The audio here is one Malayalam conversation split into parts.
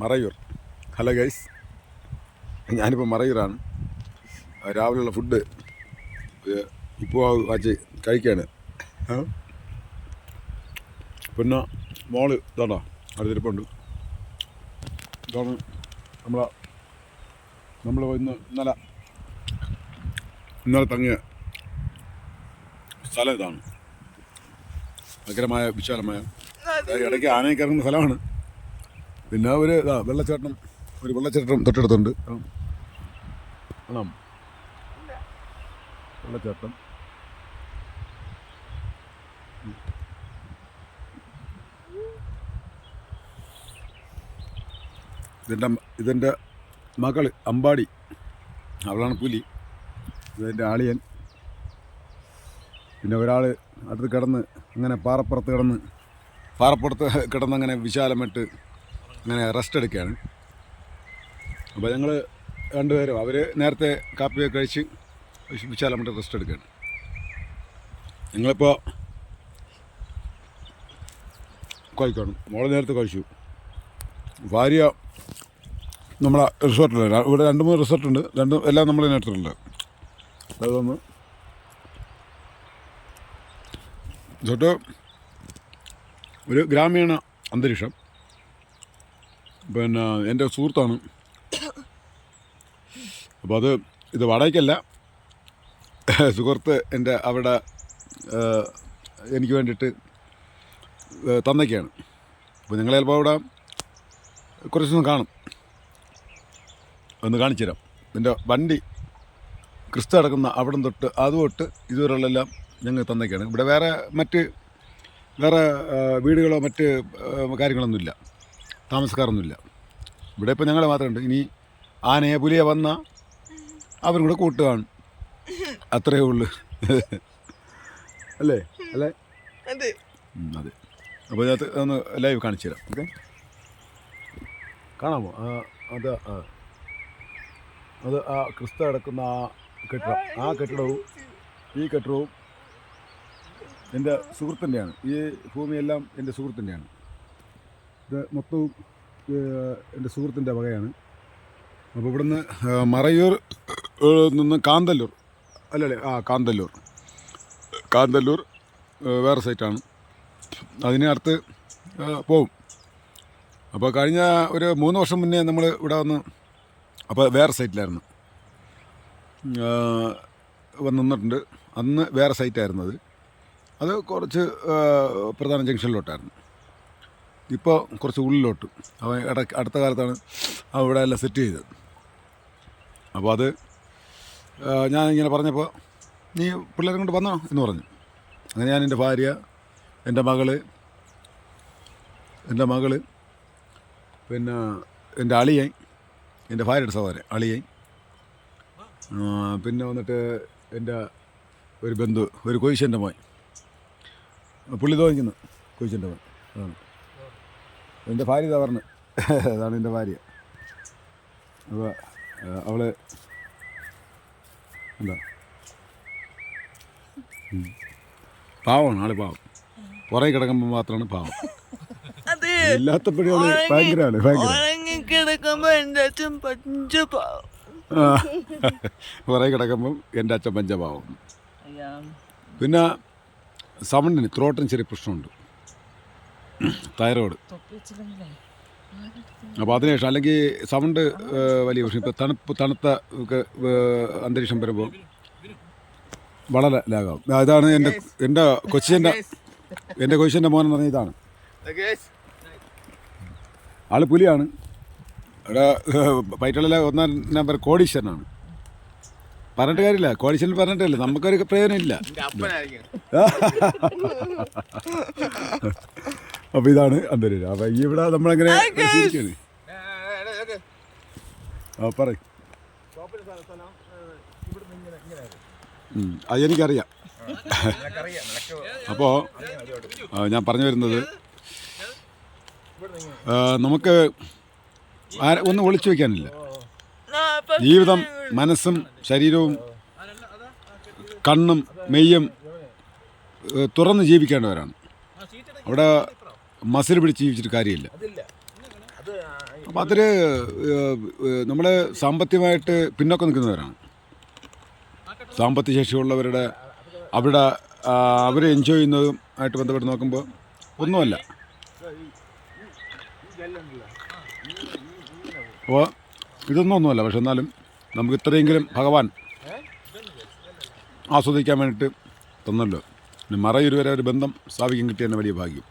മറയൂർ. ഹലോ ഗൈസ്, ഞാനിപ്പോൾ മറയൂരാണ്. രാവിലെയുള്ള ഫുഡ് ഇപ്പോൾ വച്ച് കഴിക്കുകയാണ്. പിന്നെ മോള് ഇതാണോ അടുത്തിരിപ്പുണ്ട്. ഇതാണ് നമ്മൾ ഇന്നലെ തങ്ങിയ സ്ഥലം. ഇതാണ് ഭയങ്കരമായ വിശാലമായ, ഇടയ്ക്ക് ആനയൊക്കെ ഇറങ്ങുന്ന സ്ഥലമാണ്. പിന്നെ ഒരു വെള്ളച്ചാട്ടം തൊട്ടടുത്തുണ്ട്. വെള്ളച്ചാട്ടം ഇതെൻ്റെ മകൾ അമ്പാടി, അവളാണ് പുലി. ഇതെൻ്റെ ആളിയൻ. പിന്നെ ഒരാൾ അടുത്ത് കിടന്ന് അങ്ങനെ പാറപ്പുറത്ത് കിടന്ന് അങ്ങനെ വിശാലമായിട്ട് അങ്ങനെ റെസ്റ്റ് എടുക്കുകയാണ്. അപ്പോൾ ഞങ്ങൾ രണ്ടുപേരും, അവർ നേരത്തെ കാപ്പിയൊക്കെ കഴിച്ച് വിശാലമായിട്ട് റെസ്റ്റ് എടുക്കുകയാണ്. ഞങ്ങളിപ്പോൾ കഴിക്കണം. മോളെ നേരത്തെ കഴിച്ചു. ഭാര്യ നമ്മളെ റിസോർട്ടിൽ, ഇവിടെ 2-3 റിസോർട്ടുണ്ട്. എല്ലാം നമ്മൾ നേരിട്ടുണ്ട്. അതൊന്ന് തൊട്ട് ഒരു ഗ്രാമീണ അന്തരീക്ഷം. പിന്നെ എൻ്റെ സുഹൃത്താണ്. അപ്പോൾ ഇത് വാടകയ്ക്കല്ല, സുഹൃത്ത് എൻ്റെ അവിടെ എനിക്ക് വേണ്ടിയിട്ട് തന്നൊക്കെയാണ്. അപ്പോൾ നിങ്ങൾ ചിലപ്പോൾ അവിടെ കുറച്ച് ദിവസം കാണും. ഒന്ന് കാണിച്ചു തരാം. എൻ്റെ വണ്ടി ക്രിസ്തു കിടക്കുന്ന അവിടെ തൊട്ട് അതുതൊട്ട് ഇതുവരെയുള്ളെല്ലാം ഞങ്ങൾ തന്നൊക്കെയാണ്. ഇവിടെ വേറെ വീടുകളോ മറ്റ് കാര്യങ്ങളൊന്നുമില്ല, താമസക്കാരൊന്നുമില്ല. ഇവിടെ ഇപ്പോൾ ഞങ്ങൾ മാത്രമുണ്ട്. ഇനി ആനയെ പുലിയെ വന്നാൽ അവരും കൂടെ കൂട്ട് കാണും, അത്രയേ ഉള്ളൂ. അല്ലേ അതെ. അപ്പോൾ ഇതിനകത്ത് ഒന്ന് ലൈവ് കാണിച്ചു തരാം. ഓക്കെ, കാണാമോ? അത് ആ ക്രിസ്തു കിടക്കുന്ന ആ കെട്ടിടവും ഈ കെട്ടിടവും എൻ്റെ സുഹൃത്തിൻ്റെയാണ്. ഈ ഭൂമിയെല്ലാം എൻ്റെ സുഹൃത്തിൻ്റെയാണ്. ഇത് മൊത്തവും എൻ്റെ സുഹൃത്തിൻ്റെ വകയാണ്. അപ്പോൾ ഇവിടുന്ന് മറയൂർ നിന്ന് കാന്തല്ലൂർ കാന്തല്ലൂർ വേറെ സൈറ്റാണ്. അതിനടുത്ത് പോവും. അപ്പോൾ കഴിഞ്ഞ ഒരു 3 വർഷം മുന്നേ നമ്മൾ ഇവിടെ വന്ന്, അപ്പോൾ വേറെ സൈറ്റിലായിരുന്നു നിന്നിട്ടുണ്ട്. അന്ന് വേറെ സൈറ്റായിരുന്നു. അത് കുറച്ച് പ്രധാന ജംഗ്ഷനിലോട്ടായിരുന്നു. ഇപ്പോൾ കുറച്ച് ഉള്ളിലോട്ട്. അവൻ അടുത്ത കാലത്താണ് അവിടെ എല്ലാം സെറ്റ് ചെയ്തത്. അപ്പോൾ അത് ഞാനിങ്ങനെ പറഞ്ഞപ്പോൾ, നീ പിള്ളേരെ കൊണ്ട് വന്നോ എന്ന് പറഞ്ഞു. അങ്ങനെ ഞാൻ എൻ്റെ ഭാര്യ, എൻ്റെ മകള് പിന്നെ എൻ്റെ അളിയൻ, എൻ്റെ ഭാര്യയുടെ സഹോദരൻ അളിയൻ, പിന്നെ വന്നിട്ട് എൻ്റെ ഒരു ബന്ധു, ഒരു കൊയ്ശൻ്റെ മോൻ, പുള്ളി തോന്നിക്കുന്നു കൊയ്ശൻ്റെ മോൻ. അതാണ് എൻ്റെ ഭാര്യ. ഇതാ പറഞ്ഞു, അതാണ് എൻ്റെ ഭാര്യ. അപ്പോൾ അവള് എന്താ പാവമാണ്, ആള് പാവം. പുറകെ കിടക്കുമ്പോൾ മാത്രമാണ് പാവം. ഇല്ലാത്തപ്പോഴും അവള് ഭയങ്കരമാണ്. പുറകെ കിടക്കുമ്പം എൻ്റെ അച്ഛൻ പഞ്ചപാവം. പിന്നെ സൗണ്ടിന്, ത്രോട്ടിന് ചെറിയ പ്രശ്നമുണ്ട്, തൈറോയ്ഡ്. അപ്പോൾ അതിനുശേഷം അല്ലെങ്കിൽ സൗണ്ട് വലിയ പ്രശ്നം. ഇപ്പോൾ തണുത്ത അന്തരീക്ഷം വരുമ്പോൾ വളരെ ലാഗാവും. ഇതാണ് എൻ്റെ കൊച്ചിൻ്റെ മോനെന്ന് പറഞ്ഞാൽ ഇതാണ്. ആള് പുലിയാണ്. ഇവിടെ പൈറ്റുള്ള 1-ാം നമ്പർ കോടീശ്വരനാണ്. പറഞ്ഞിട്ട് കാര്യമില്ല, കോടീശ്വരൻ പറഞ്ഞിട്ടില്ല, നമുക്കൊരു പ്രയോജനമില്ല. അപ്പോൾ ഇതാണ് അന്തരീക്ഷം. അപ്പം ഇവിടെ നമ്മളെങ്ങനെ പറയും, അതെനിക്കറിയാം. അപ്പോൾ ഞാൻ പറഞ്ഞു വരുന്നത്, നമുക്ക് ഒന്നും ഒളിച്ചു വയ്ക്കാനില്ല. ജീവിതം മനസ്സും ശരീരവും കണ്ണും മെയ്യും തുറന്ന് ജീവിക്കേണ്ടവരാണ്. അവിടെ മസിൽ പിടിച്ച് ജീവിച്ചിട്ട് കാര്യമില്ല. അപ്പോൾ അതിൽ നമ്മൾ സാമ്പത്തികമായിട്ട് പിന്നോക്കം നിൽക്കുന്നവരാണ്. സാമ്പത്തിക ശേഷിയുള്ളവരുടെ അവിടെ അവർ എൻജോയ് ചെയ്യുന്നതുമായിട്ട് ബന്ധപ്പെട്ട് നോക്കുമ്പോൾ ഒന്നുമല്ല. അപ്പോൾ ഒന്നുമല്ല. പക്ഷെ എന്നാലും നമുക്ക് ഇത്രയെങ്കിലും ഭഗവാൻ ആസ്വദിക്കാൻ വേണ്ടിയിട്ട് തന്നല്ലോ. പിന്നെ മറയൂരുവരെ ഒരു ബന്ധം സ്ഥാപിക്കാൻ കിട്ടിയ തന്നെ വലിയ ഭാഗ്യം.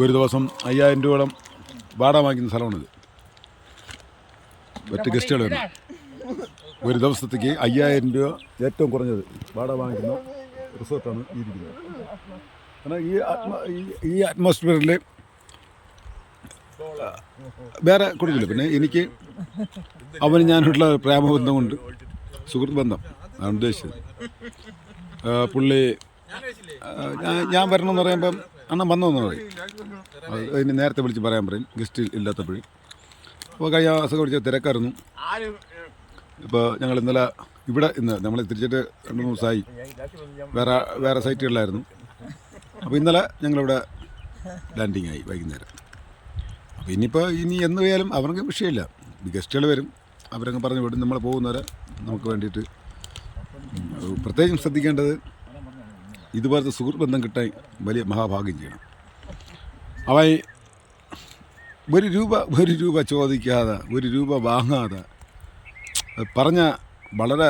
ഒരു ദിവസം 5000 രൂപയോളം വാടക വാങ്ങിക്കുന്ന സ്ഥലമാണിത്. ഒറ്റ ഗസ്റ്റുകൾ വരും. ഒരു ദിവസത്തേക്ക് 5000 രൂപ ഏറ്റവും കുറഞ്ഞത് വാടക വാങ്ങിക്കുന്ന റിസോർട്ടാണ് ഈ ഇരിക്കുന്നത്. കാരണം ഈ അറ്റ്മോസ്ഫിയറിൽ വേറെ കൊടുക്കില്ല. പിന്നെ എനിക്ക് അവന് ഞാനുള്ള പ്രേമബന്ധം കൊണ്ട് സുഹൃത്ത് ബന്ധം ആണ് ഉദ്ദേശിച്ചത്. പുള്ളി ഞാൻ വരണമെന്ന് പറയുമ്പം അണ്ണൻ വന്നതെന്ന് പറയും. അതിന് നേരത്തെ വിളിച്ച് പറയാൻ പറയും ഗസ്റ്റ് ഇല്ലാത്തപ്പോഴും. അപ്പോൾ കഴിഞ്ഞ മാസം വിളിച്ച തിരക്കായിരുന്നു. ഇപ്പോൾ ഞങ്ങൾ ഇന്നലെ ഇന്ന് നമ്മൾ തിരിച്ചിട്ട് 2-3 ദിവസമായി വേറെ സൈറ്റുകളിലായിരുന്നു. അപ്പോൾ ഇന്നലെ ഞങ്ങളിവിടെ ലാൻഡിങ് ആയി വൈകുന്നേരം. അപ്പോൾ ഇനി എന്ന് പോയാലും അവർക്ക് വിഷയമില്ല. ഗസ്റ്റുകൾ വരും, അവരങ്ങ് പറഞ്ഞു വിടും. നമ്മൾ പോകുന്നവരെ നമുക്ക് വേണ്ടിയിട്ട് പ്രത്യേകം ശ്രദ്ധിക്കേണ്ടത് ഇതുപോലത്തെ സുഹൃത്ത് ബന്ധം കിട്ടാൻ വലിയ മഹാഭാഗ്യം ചെയ്യണം. അവൻ ഒരു രൂപ ചോദിക്കാതെ, ഒരു രൂപ വാങ്ങാതെ പറഞ്ഞ വളരെ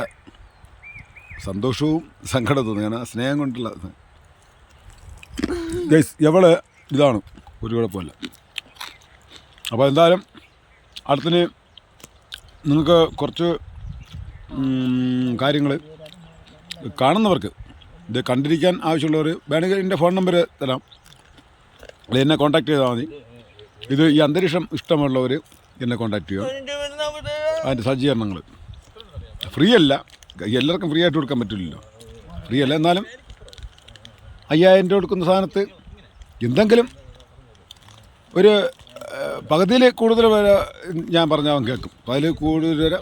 സന്തോഷവും സങ്കടവും തോന്നി. കാരണം സ്നേഹം കൊണ്ടുള്ള എവള് ഇതാണ്, ഒരു കുഴപ്പമില്ല. അപ്പോൾ എന്തായാലും അടുത്തിന് നിങ്ങൾക്ക് കുറച്ച് കാര്യങ്ങൾ കാണുന്നവർക്ക്, ഇത് കണ്ടിരിക്കാൻ ആവശ്യമുള്ളവർ വേണമെങ്കിൽ എൻ്റെ ഫോൺ നമ്പർ തരാം, അല്ലെങ്കിൽ എന്നെ കോൺടാക്ട് ചെയ്താൽ മതി. ഇത് ഈ അന്തരീക്ഷം ഇഷ്ടമുള്ളവർ എന്നെ കോൺടാക്ട് ചെയ്യുക. അതിൻ്റെ സജ്ജീകരണങ്ങൾ ഫ്രീ അല്ല, എല്ലാവർക്കും ഫ്രീ ആയിട്ട് കൊടുക്കാൻ പറ്റില്ലല്ലോ. ഫ്രീ അല്ല, എന്നാലും 5000 രൂപ കൊടുക്കുന്ന സാധനത്ത് എന്തെങ്കിലും ഒരു പകുതിയിൽ കൂടുതൽ വരെ ഞാൻ പറഞ്ഞാൽ അവൻ കേൾക്കും. അതിൽ കൂടുതൽ വരെ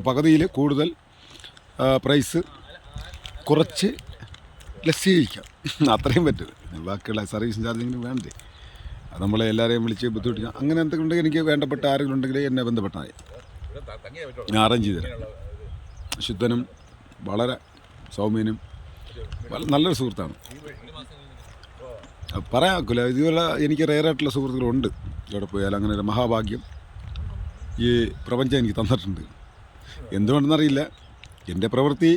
പകുതിയിൽ കൂടുതൽ പ്രൈസ് കുറച്ച് ലെസ് ചെയ്യിക്കാം, അത്രയും പറ്റും. ബാക്കിയുള്ള സർവീസ് ചാർജിങ്ങിന് വേണ്ടേ, അത് നമ്മളെ എല്ലാവരെയും വിളിച്ച് ബുദ്ധിമുട്ടിക്കാം. അങ്ങനെ എന്തെങ്കിലും ഉണ്ടെങ്കിൽ എനിക്ക് വേണ്ടപ്പെട്ട ആരെങ്കിലും ഉണ്ടെങ്കിൽ എന്നെ ബന്ധപ്പെട്ടാൽ ഞാൻ അറേഞ്ച് ചെയ്തു തരാം. ശുദ്ധനും വളരെ സൗമ്യനും നല്ലൊരു സുഹൃത്താണ്. പറയാൻ ഒക്കില്ല. ഇതുപോലെ എനിക്ക് റെയറായിട്ടുള്ള സുഹൃത്തുക്കളുണ്ട്. ഇവിടെ പോയാൽ അങ്ങനെ ഒരു മഹാഭാഗ്യം ഈ പ്രപഞ്ചം എനിക്ക് തന്നിട്ടുണ്ട്. എന്തുകൊണ്ടെന്നറിയില്ല, എൻ്റെ പ്രവൃത്തി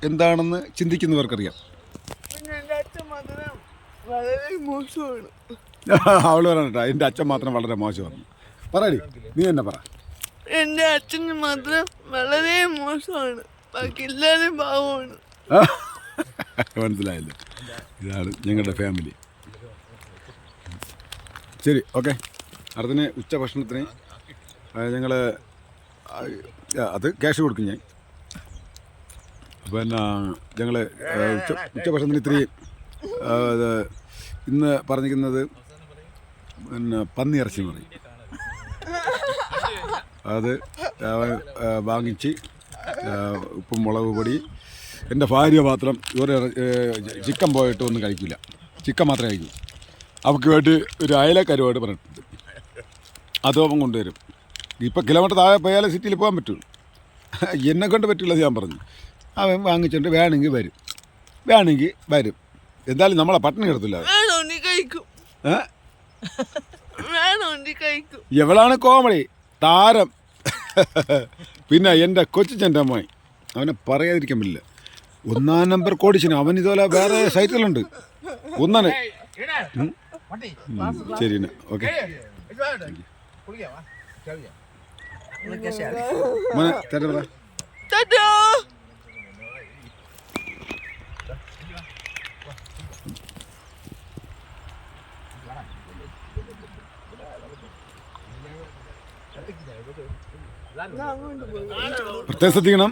എന്താണെന്ന് ചിന്തിക്കുന്നവർക്കറിയാം. അവള് പറയണ്ട, എൻ്റെ അച്ഛൻ മാത്രം വളരെ മോശമാണ്. പറയടി, നീ തന്നെ പറ. എൻ്റെ അച്ഛന് മാത്രം വളരെ മോശമാണ്, ബാക്കി എല്ലാവരും പാവമാണ്. മനസ്സിലായല്ലോ, ഇതാണ് ഞങ്ങളുടെ ഫാമിലി. ശരി, ഓക്കെ. അടുത്തിന് ഉച്ചഭക്ഷണത്തിന് ഞങ്ങൾ അത് ക്യാഷ് കൊടുക്കും ഞാൻ. പിന്നെ ഞങ്ങൾ ഉച്ചഭക്ഷണത്തിന് ഇത്തിരി ഇന്ന് പറഞ്ഞിരിക്കുന്നത് പിന്നെ പന്നി ഇറച്ചി എന്ന് പറയും. അത് വാങ്ങിച്ച് ഉപ്പും മുളക് പൊടി. എൻ്റെ ഭാര്യ മാത്രം ചിക്കൻ പോയിട്ട് ഒന്നും കഴിക്കില്ല, ചിക്കൻ മാത്രമേ കഴിക്കൂ. അവൾക്ക് വേണ്ടി ഒരു അയലക്കരുവായിട്ട് പറഞ്ഞിട്ടുണ്ട്, അതും അവൻ കൊണ്ടുവരും. ഇപ്പം കിലോമീറ്റർ താഴെ പോയാലേ സിറ്റിയിൽ പോകാൻ പറ്റുള്ളൂ, എന്നെ കൊണ്ട് പറ്റില്ല ഞാൻ പറഞ്ഞു. അവൻ വാങ്ങിച്ചിട്ട് വേണമെങ്കിൽ വരും. എന്തായാലും നമ്മളെ പട്ടിണി കിടത്തില്ല. എവളാണ് കോമഡി താരം. പിന്നെ എൻ്റെ കൊച്ചിച്ചൻ്റെ അമ്മായി, അവനെ പറയാതിരിക്കാൻ പറ്റില്ല. 1 നമ്പർ കോടിച്ചിന്. അവൻ ഇതുപോലെ വേറെ സൈറ്റുകളുണ്ട്. ഒന്നാണ്. ശരി, ഓക്കെ. മോനെ ചേട്ടാ പറ. പ്രത്യേകം ശ്രദ്ധിക്കണം,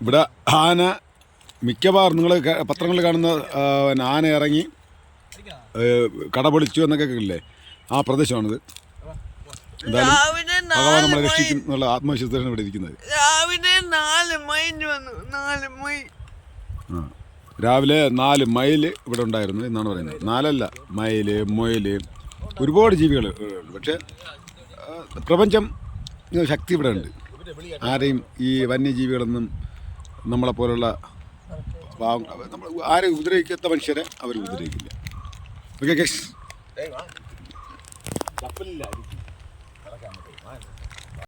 ഇവിടെ ആന മിക്കവാറും നിങ്ങൾ പത്രങ്ങളിൽ കാണുന്ന ആന ഇറങ്ങി കട പൊളിച്ചു എന്നൊക്കെ ഇല്ലേ, ആ പ്രദേശമാണിത്. എന്തായാലും ഭഗവാൻ നമ്മളെ രക്ഷിക്കും എന്നുള്ള ആത്മവിശ്വാസത്തിലാണ് ഇവിടെ ഇരിക്കുന്നത്. രാവിലെ 4 മൈൽ ഇവിടെ ഉണ്ടായിരുന്നു എന്നാണ് പറയുന്നത്. 4 അല്ല, മൈല്, മൊയില്, ഒരുപാട് ജീവികൾ ഉണ്ട്. പക്ഷേ പ്രപഞ്ചം ശക്തി ഇവിടെ ഉണ്ട്. ആരെയും ഈ വന്യജീവികളൊന്നും നമ്മളെപ്പോലുള്ള നമ്മൾ ആരെയും ഉപദ്രവിക്കാത്ത മനുഷ്യരെ അവർ ഉപദ്രവിക്കില്ല. Okay guys.